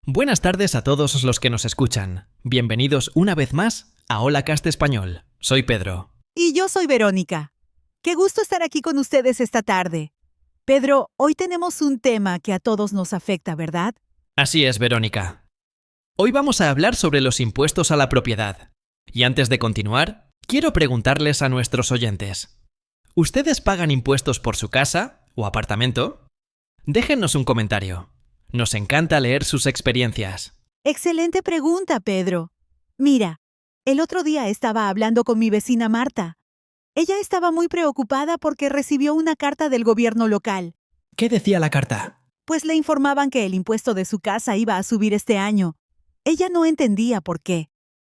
Buenas tardes a todos los que nos escuchan. Bienvenidos una vez más a Hola Cast Español. Soy Pedro. Y yo soy Verónica. Qué gusto estar aquí con ustedes esta tarde. Pedro, hoy tenemos un tema que a todos nos afecta, ¿verdad? Así es, Verónica. Hoy vamos a hablar sobre los impuestos a la propiedad. Y antes de continuar, quiero preguntarles a nuestros oyentes. ¿Ustedes pagan impuestos por su casa o apartamento? Déjennos un comentario. Nos encanta leer sus experiencias. Excelente pregunta, Pedro. Mira, el otro día estaba hablando con mi vecina Marta. Ella estaba muy preocupada porque recibió una carta del gobierno local. ¿Qué decía la carta? Pues le informaban que el impuesto de su casa iba a subir este año. Ella no entendía por qué.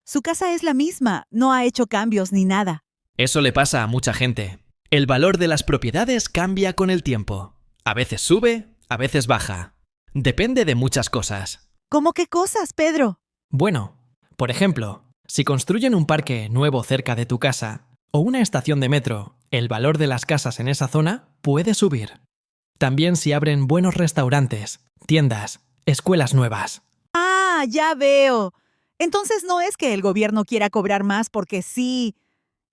Su casa es la misma, no ha hecho cambios ni nada. Eso le pasa a mucha gente. El valor de las propiedades cambia con el tiempo. A veces sube, a veces baja. Depende de muchas cosas. ¿Cómo qué cosas, Pedro? Bueno, por ejemplo, si construyen un parque nuevo cerca de tu casa o una estación de metro, el valor de las casas en esa zona puede subir. También si abren buenos restaurantes, tiendas, escuelas nuevas. Ah, ya veo. Entonces no es que el gobierno quiera cobrar más porque sí.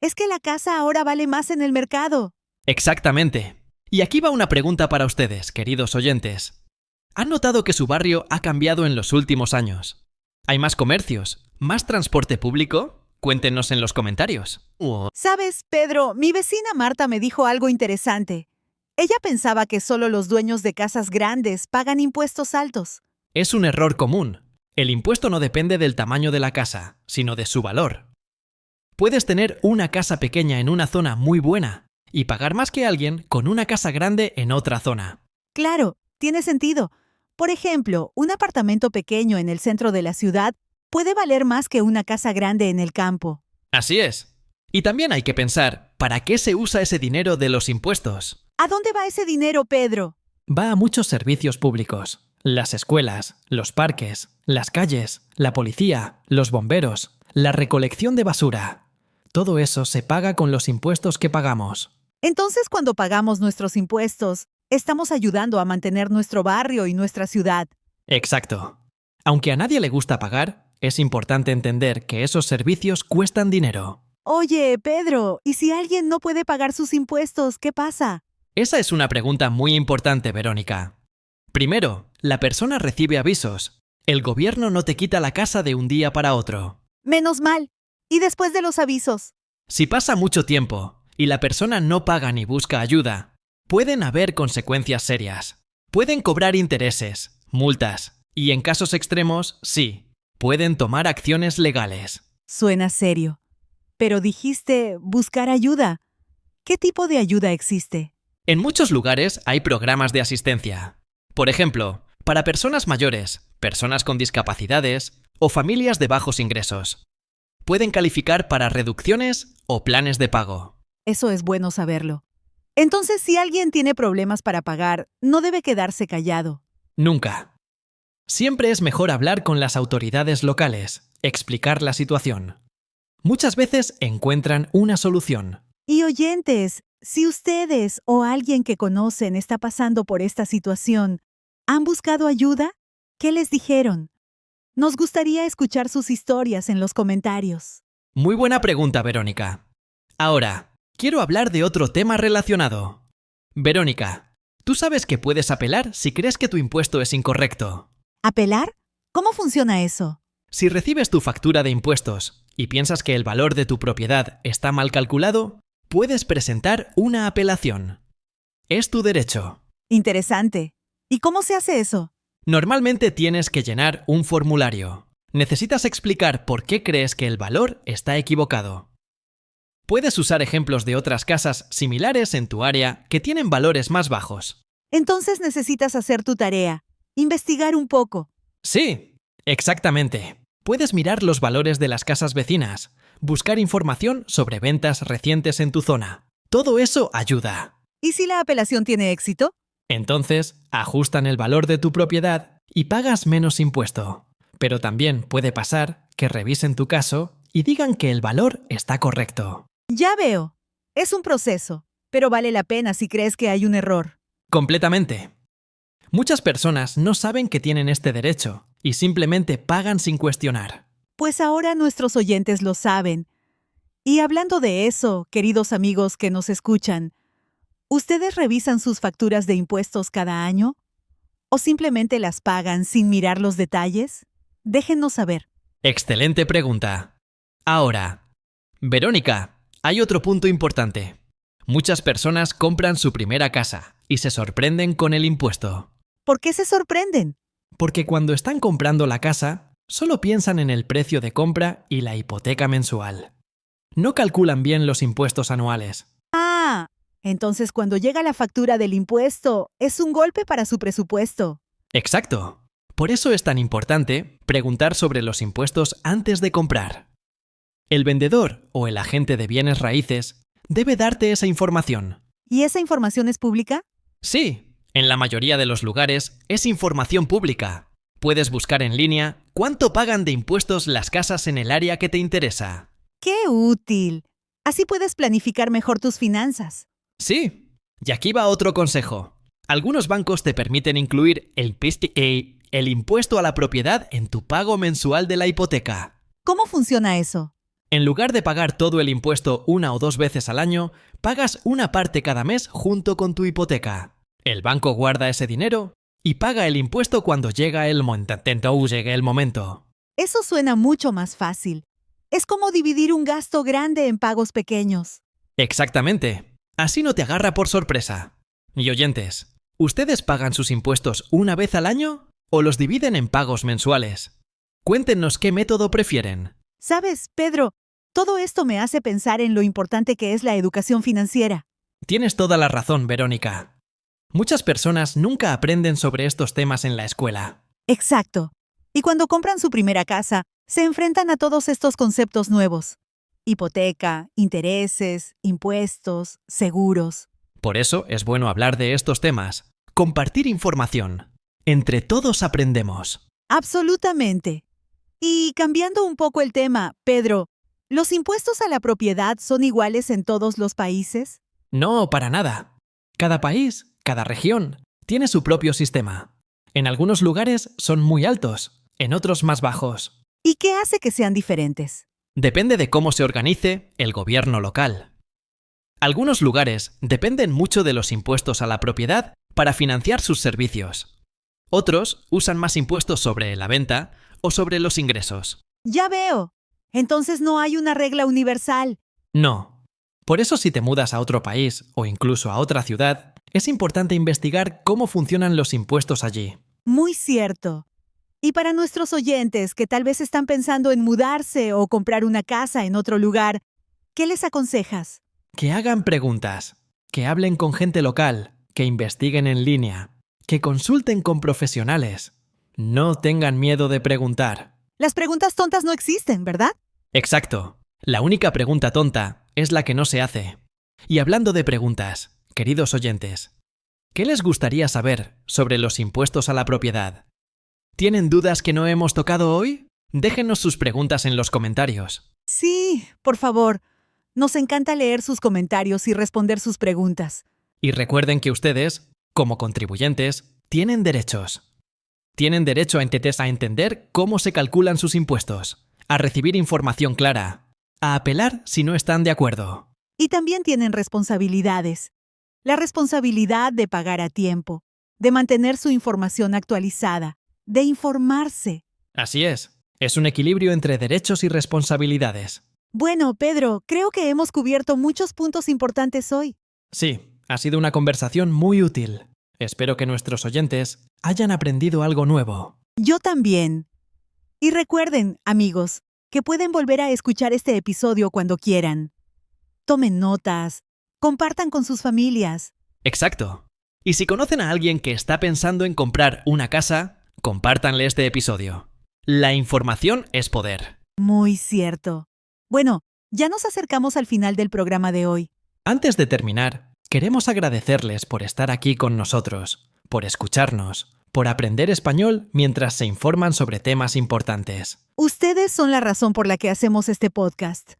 Es que la casa ahora vale más en el mercado. Exactamente. Y aquí va una pregunta para ustedes, queridos oyentes. ¿Han notado que su barrio ha cambiado en los últimos años? ¿Hay más comercios? ¿Más transporte público? Cuéntenos en los comentarios. ¿Sabes, Pedro? Mi vecina Marta me dijo algo interesante. Ella pensaba que solo los dueños de casas grandes pagan impuestos altos. Es un error común. El impuesto no depende del tamaño de la casa, sino de su valor. Puedes tener una casa pequeña en una zona muy buena y pagar más que alguien con una casa grande en otra zona. Claro, tiene sentido. Por ejemplo, un apartamento pequeño en el centro de la ciudad puede valer más que una casa grande en el campo. Así es. Y también hay que pensar, ¿para qué se usa ese dinero de los impuestos? ¿A dónde va ese dinero, Pedro? Va a muchos servicios públicos. Las escuelas, los parques, las calles, la policía, los bomberos, la recolección de basura. Todo eso se paga con los impuestos que pagamos. Entonces, cuando pagamos nuestros impuestos, estamos ayudando a mantener nuestro barrio y nuestra ciudad. Exacto. Aunque a nadie le gusta pagar, es importante entender que esos servicios cuestan dinero. Oye, Pedro, ¿y si alguien no puede pagar sus impuestos, qué pasa? Esa es una pregunta muy importante, Verónica. Primero, la persona recibe avisos. El gobierno no te quita la casa de un día para otro. Menos mal. ¿Y después de los avisos? Si pasa mucho tiempo y la persona no paga ni busca ayuda, pueden haber consecuencias serias. Pueden cobrar intereses, multas y, en casos extremos, sí, pueden tomar acciones legales. Suena serio. Pero dijiste buscar ayuda. ¿Qué tipo de ayuda existe? En muchos lugares hay programas de asistencia. Por ejemplo, para personas mayores, personas con discapacidades o familias de bajos ingresos. Pueden calificar para reducciones o planes de pago. Eso es bueno saberlo. Entonces, si alguien tiene problemas para pagar, no debe quedarse callado. Nunca. Siempre es mejor hablar con las autoridades locales, explicar la situación. Muchas veces encuentran una solución. Y oyentes, si ustedes o alguien que conocen está pasando por esta situación, ¿han buscado ayuda? ¿Qué les dijeron? Nos gustaría escuchar sus historias en los comentarios. Muy buena pregunta, Verónica. Ahora, quiero hablar de otro tema relacionado. Verónica, ¿tú sabes que puedes apelar si crees que tu impuesto es incorrecto? ¿Apelar? ¿Cómo funciona eso? Si recibes tu factura de impuestos y piensas que el valor de tu propiedad está mal calculado, puedes presentar una apelación. Es tu derecho. Interesante. ¿Y cómo se hace eso? Normalmente tienes que llenar un formulario. Necesitas explicar por qué crees que el valor está equivocado. Puedes usar ejemplos de otras casas similares en tu área que tienen valores más bajos. Entonces necesitas hacer tu tarea, investigar un poco. Sí, exactamente. Puedes mirar los valores de las casas vecinas, buscar información sobre ventas recientes en tu zona. Todo eso ayuda. ¿Y si la apelación tiene éxito? Entonces, ajustan el valor de tu propiedad y pagas menos impuesto. Pero también puede pasar que revisen tu caso y digan que el valor está correcto. Ya veo. Es un proceso, pero vale la pena si crees que hay un error. Completamente. Muchas personas no saben que tienen este derecho y simplemente pagan sin cuestionar. Pues ahora nuestros oyentes lo saben. Y hablando de eso, queridos amigos que nos escuchan, ¿ustedes revisan sus facturas de impuestos cada año? ¿O simplemente las pagan sin mirar los detalles? Déjennos saber. Excelente pregunta. Ahora, Verónica, hay otro punto importante. Muchas personas compran su primera casa y se sorprenden con el impuesto. ¿Por qué se sorprenden? Porque cuando están comprando la casa, solo piensan en el precio de compra y la hipoteca mensual. No calculan bien los impuestos anuales. Ah, entonces cuando llega la factura del impuesto, es un golpe para su presupuesto. Exacto. Por eso es tan importante preguntar sobre los impuestos antes de comprar. El vendedor o el agente de bienes raíces debe darte esa información. ¿Y esa información es pública? Sí, en la mayoría de los lugares es información pública. Puedes buscar en línea cuánto pagan de impuestos las casas en el área que te interesa. ¡Qué útil! Así puedes planificar mejor tus finanzas. Sí, y aquí va otro consejo. Algunos bancos te permiten incluir el impuesto a la propiedad en tu pago mensual de la hipoteca. ¿Cómo funciona eso? En lugar de pagar todo el impuesto 1 o 2 veces al año, pagas una parte cada mes junto con tu hipoteca. El banco guarda ese dinero y paga el impuesto cuando llegue el momento. Eso suena mucho más fácil. Es como dividir un gasto grande en pagos pequeños. Exactamente. Así no te agarra por sorpresa. Y oyentes, ¿ustedes pagan sus impuestos una vez al año o los dividen en pagos mensuales? Cuéntenos qué método prefieren. ¿Sabes, Pedro? Todo esto me hace pensar en lo importante que es la educación financiera. Tienes toda la razón, Verónica. Muchas personas nunca aprenden sobre estos temas en la escuela. Exacto. Y cuando compran su primera casa, se enfrentan a todos estos conceptos nuevos. Hipoteca, intereses, impuestos, seguros. Por eso es bueno hablar de estos temas, compartir información. Entre todos aprendemos. Absolutamente. Y cambiando un poco el tema, Pedro, ¿los impuestos a la propiedad son iguales en todos los países? No, para nada. Cada país, cada región, tiene su propio sistema. En algunos lugares son muy altos, en otros más bajos. ¿Y qué hace que sean diferentes? Depende de cómo se organice el gobierno local. Algunos lugares dependen mucho de los impuestos a la propiedad para financiar sus servicios. Otros usan más impuestos sobre la venta o sobre los ingresos. Ya veo. Entonces no hay una regla universal. No. Por eso si te mudas a otro país o incluso a otra ciudad, es importante investigar cómo funcionan los impuestos allí. Muy cierto. Y para nuestros oyentes que tal vez están pensando en mudarse o comprar una casa en otro lugar, ¿qué les aconsejas? Que hagan preguntas, que hablen con gente local, que investiguen en línea, que consulten con profesionales. No tengan miedo de preguntar. Las preguntas tontas no existen, ¿verdad? Exacto. La única pregunta tonta es la que no se hace. Y hablando de preguntas, queridos oyentes, ¿qué les gustaría saber sobre los impuestos a la propiedad? ¿Tienen dudas que no hemos tocado hoy? Déjenos sus preguntas en los comentarios. Sí, por favor. Nos encanta leer sus comentarios y responder sus preguntas. Y recuerden que ustedes, como contribuyentes, tienen derechos. Tienen derecho a entender cómo se calculan sus impuestos, a recibir información clara, a apelar si no están de acuerdo. Y también tienen responsabilidades. La responsabilidad de pagar a tiempo, de mantener su información actualizada, de informarse. Así es un equilibrio entre derechos y responsabilidades. Bueno, Pedro, creo que hemos cubierto muchos puntos importantes hoy. Sí, ha sido una conversación muy útil. Espero que nuestros oyentes hayan aprendido algo nuevo. Yo también. Y recuerden, amigos, que pueden volver a escuchar este episodio cuando quieran. Tomen notas, compartan con sus familias. Exacto. Y si conocen a alguien que está pensando en comprar una casa, compártanle este episodio. La información es poder. Muy cierto. Bueno, ya nos acercamos al final del programa de hoy. Antes de terminar, queremos agradecerles por estar aquí con nosotros, por escucharnos, por aprender español mientras se informan sobre temas importantes. Ustedes son la razón por la que hacemos este podcast.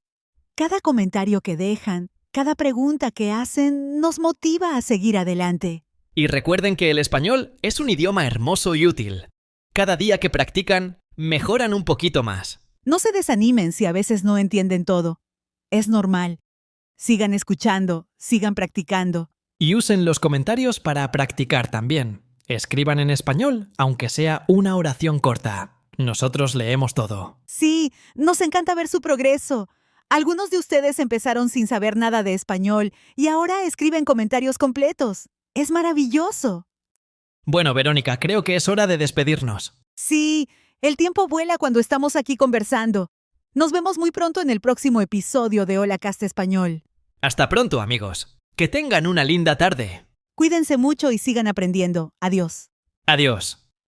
Cada comentario que dejan, cada pregunta que hacen, nos motiva a seguir adelante. Y recuerden que el español es un idioma hermoso y útil. Cada día que practican, mejoran un poquito más. No se desanimen si a veces no entienden todo. Es normal. Sigan escuchando, sigan practicando. Y usen los comentarios para practicar también. Escriban en español, aunque sea una oración corta. Nosotros leemos todo. Sí, nos encanta ver su progreso. Algunos de ustedes empezaron sin saber nada de español y ahora escriben comentarios completos. Es maravilloso. Bueno, Verónica, creo que es hora de despedirnos. Sí, el tiempo vuela cuando estamos aquí conversando. Nos vemos muy pronto en el próximo episodio de Hola Casta Español. Hasta pronto, amigos. Que tengan una linda tarde. Cuídense mucho y sigan aprendiendo. Adiós. Adiós.